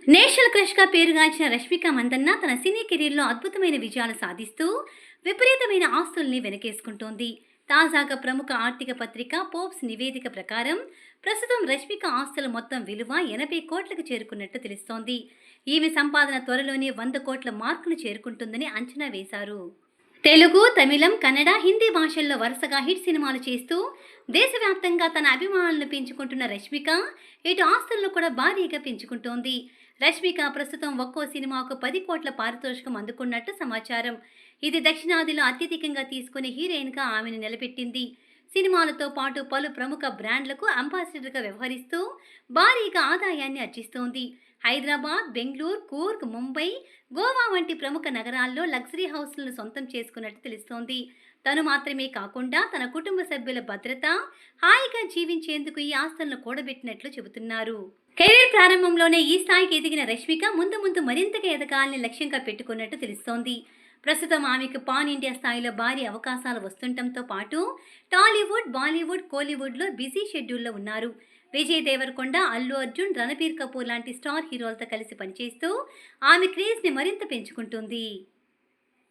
National క్రష్‌గా పేరుగాంచిన రష్మిక మందన్న తన సినీ కెరీర్‌లో అద్భుతమైన విజయాలు సాధిస్తూ విపరీతమైన ఆస్తుల్ని వెనకేసుకుంటోంది. తాజాగా ప్రముఖ ఆర్థిక పత్రిక ఫోర్బ్స్ నివేదిక ప్రకారం ప్రస్తుతం రష్మిక ఆస్తుల మొత్తం విలువ 80 కోట్లకు చేరుకున్నట్టు తెలుస్తోంది. ఈమె సంపాదన త్వరలోనే 100 కోట్ల మార్కును చేరుకుంటుందని అంచనా వేశారు. తెలుగు, తమిళం, కన్నడ, హిందీ భాషల్లో వరుసగా హిట్ సినిమాలు చేస్తూ దేశవ్యాప్తంగా తన అభిమానులను పెంచుకుంటున్న రష్మిక ఇటు ఆస్తులను కూడా భారీగా పెంచుకుంటోంది. రష్మిక ప్రస్తుతం ఒక్కో సినిమాకు 10 కోట్ల పారితోషికం అందుకున్నట్టు సమాచారం. ఇది దక్షిణాదిలో అత్యధికంగా తీసుకునే హీరోయిన్గా ఆమెను నిలబెట్టింది. సినిమాలతో పాటు పలు ప్రముఖ బ్రాండ్లకు అంబాసిడర్గా వ్యవహరిస్తూ భారీగా ఆదాయాన్ని ఆర్జిస్తోంది. హైదరాబాద్, బెంగళూరు, కూర్గ్, ముంబై, గోవా వంటి ప్రముఖ నగరాల్లో లగ్జరీ హౌస్లను సొంతం చేసుకున్నట్టు తెలుస్తోంది. తను మాత్రమే కాకుండా తన కుటుంబ సభ్యుల భద్రత, హాయిగా జీవించేందుకు ఈ ఆస్తులను కూడబెట్టినట్లు చెబుతున్నారు. కెరీర్ ప్రారంభంలోనే ఈ స్థాయికి ఎదిగిన రష్మిక ముందు ముందు మరింతగా ఎదగాలని లక్ష్యంగా పెట్టుకున్నట్టు తెలుస్తోంది. ప్రస్తుతం ఆమెకు పాన్ ఇండియా స్థాయిలో భారీ అవకాశాలు వస్తుండటంతో పాటు టాలీవుడ్, బాలీవుడ్, కోలీవుడ్లో బిజీ షెడ్యూల్లో ఉన్నారు. విజయ్ దేవరకొండ, అల్లు అర్జున్, రణబీర్ కపూర్ లాంటి స్టార్ హీరోలతో కలిసి పనిచేస్తూ ఆమె క్రేజ్ని మరింత పెంచుకుంటుంది.